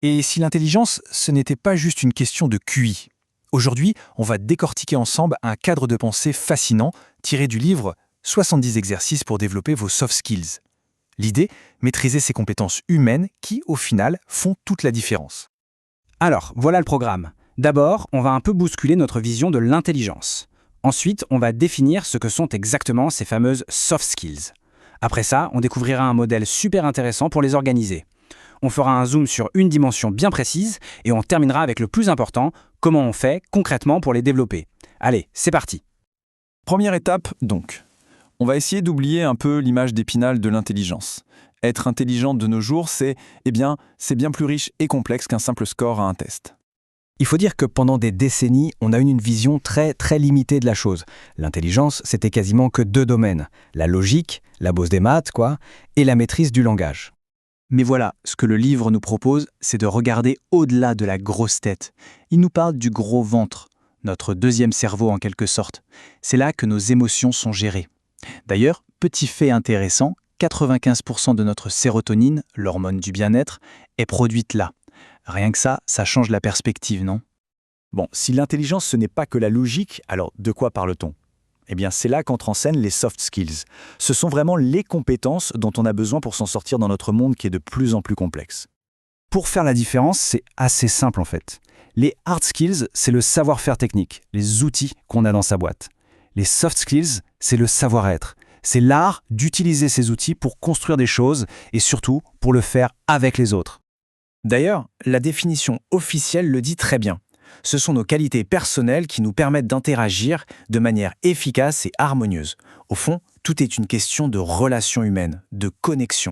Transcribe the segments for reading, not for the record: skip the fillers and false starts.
Et si l'intelligence, ce n'était pas juste une question de QI? Aujourd'hui, on va décortiquer ensemble un cadre de pensée fascinant tiré du livre 70 exercices pour développer vos soft skills. L'idée, maîtriser ces compétences humaines qui, au final, font toute la différence. Alors, voilà le programme. D'abord, on va un peu bousculer notre vision de l'intelligence. Ensuite, on va définir ce que sont exactement ces fameuses soft skills. Après ça, on découvrira un modèle super intéressant pour les organiser. On fera un zoom sur une dimension bien précise et on terminera avec le plus important, comment on fait concrètement pour les développer. Allez, c'est parti. Première étape, donc. On va essayer d'oublier un peu l'image d'Épinal de l'intelligence. Être intelligent de nos jours, c'est bien plus riche et complexe qu'un simple score à un test. Il faut dire que pendant des décennies, on a eu une vision très limitée de la chose. L'intelligence, c'était quasiment que deux domaines. La logique, la bosse des maths, et la maîtrise du langage. Mais voilà, ce que le livre nous propose, c'est de regarder au-delà de la grosse tête. Il nous parle du gros ventre, notre deuxième cerveau en quelque sorte. C'est là que nos émotions sont gérées. D'ailleurs, petit fait intéressant, 95% de notre sérotonine, l'hormone du bien-être, est produite là. Rien que ça change la perspective, non? Bon, si l'intelligence ce n'est pas que la logique, alors de quoi parle-t-on? Eh bien, c'est là qu'entrent en scène les soft skills. Ce sont vraiment les compétences dont on a besoin pour s'en sortir dans notre monde qui est de plus en plus complexe. Pour faire la différence, c'est assez simple en fait. Les hard skills, c'est le savoir-faire technique, les outils qu'on a dans sa boîte. Les soft skills, c'est le savoir-être. C'est l'art d'utiliser ces outils pour construire des choses et surtout pour le faire avec les autres. D'ailleurs, la définition officielle le dit très bien. Ce sont nos qualités personnelles qui nous permettent d'interagir de manière efficace et harmonieuse. Au fond, tout est une question de relations humaines, de connexion.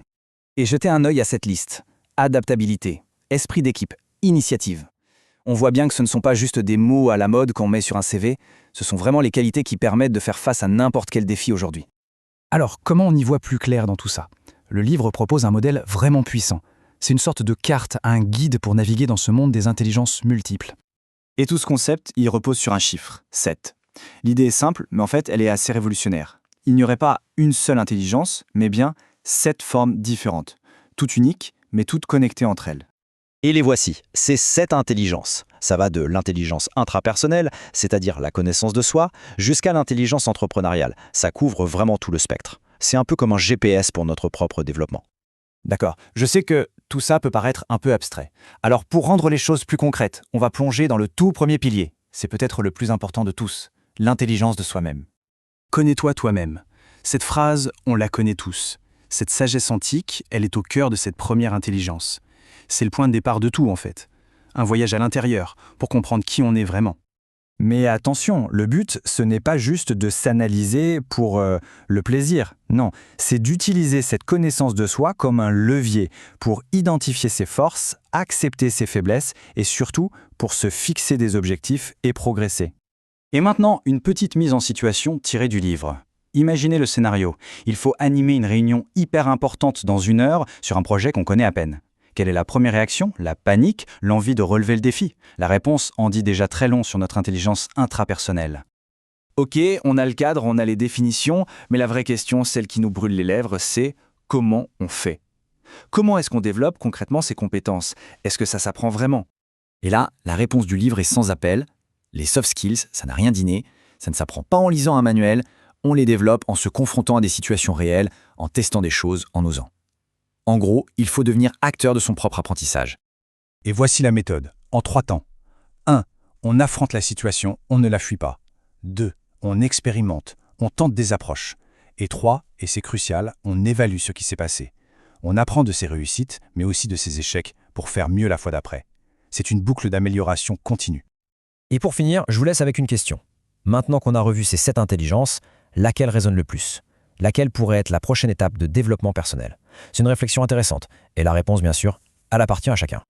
Et jetez un œil à cette liste. Adaptabilité, esprit d'équipe, initiative. On voit bien que ce ne sont pas juste des mots à la mode qu'on met sur un CV, ce sont vraiment les qualités qui permettent de faire face à n'importe quel défi aujourd'hui. Alors, comment on y voit plus clair dans tout ça? Le livre propose un modèle vraiment puissant. C'est une sorte de carte, un guide pour naviguer dans ce monde des intelligences multiples. Et tout ce concept, il repose sur un chiffre, 7. L'idée est simple, mais en fait, elle est assez révolutionnaire. Il n'y aurait pas une seule intelligence, mais bien 7 formes différentes, toutes uniques, mais toutes connectées entre elles. Et les voici, ces 7 intelligences. Ça va de l'intelligence intrapersonnelle, c'est-à-dire la connaissance de soi, jusqu'à l'intelligence entrepreneuriale. Ça couvre vraiment tout le spectre. C'est un peu comme un GPS pour notre propre développement. D'accord, je sais que tout ça peut paraître un peu abstrait. Alors pour rendre les choses plus concrètes, on va plonger dans le tout premier pilier. C'est peut-être le plus important de tous, l'intelligence de soi-même. Connais-toi toi-même. Cette phrase, on la connaît tous. Cette sagesse antique, elle est au cœur de cette première intelligence. C'est le point de départ de tout en fait. Un voyage à l'intérieur, pour comprendre qui on est vraiment. Mais attention, le but, ce n'est pas juste de s'analyser pour le plaisir. Non, c'est d'utiliser cette connaissance de soi comme un levier pour identifier ses forces, accepter ses faiblesses et surtout pour se fixer des objectifs et progresser. Et maintenant, une petite mise en situation tirée du livre. Imaginez le scénario. Il faut animer une réunion hyper importante dans 1 heure sur un projet qu'on connaît à peine. Quelle est la première réaction? La panique, l'envie de relever le défi. La réponse en dit déjà très long sur notre intelligence intrapersonnelle. Ok, on a le cadre, on a les définitions, mais la vraie question, celle qui nous brûle les lèvres, c'est comment on fait? Comment est-ce qu'on développe concrètement ces compétences? Est-ce que ça s'apprend vraiment? Et là, la réponse du livre est sans appel. Les soft skills, ça n'a rien d'inné, ça ne s'apprend pas en lisant un manuel, on les développe en se confrontant à des situations réelles, en testant des choses, en osant. En gros, il faut devenir acteur de son propre apprentissage. Et voici la méthode, en 3 temps. 1. On affronte la situation, on ne la fuit pas. 2. On expérimente, on tente des approches. Et 3, et c'est crucial, on évalue ce qui s'est passé. On apprend de ses réussites, mais aussi de ses échecs, pour faire mieux la fois d'après. C'est une boucle d'amélioration continue. Et pour finir, je vous laisse avec une question. Maintenant qu'on a revu ces 7 intelligences, laquelle résonne le plus? Laquelle pourrait être la prochaine étape de développement personnel? C'est une réflexion intéressante, et la réponse, bien sûr, elle appartient à chacun.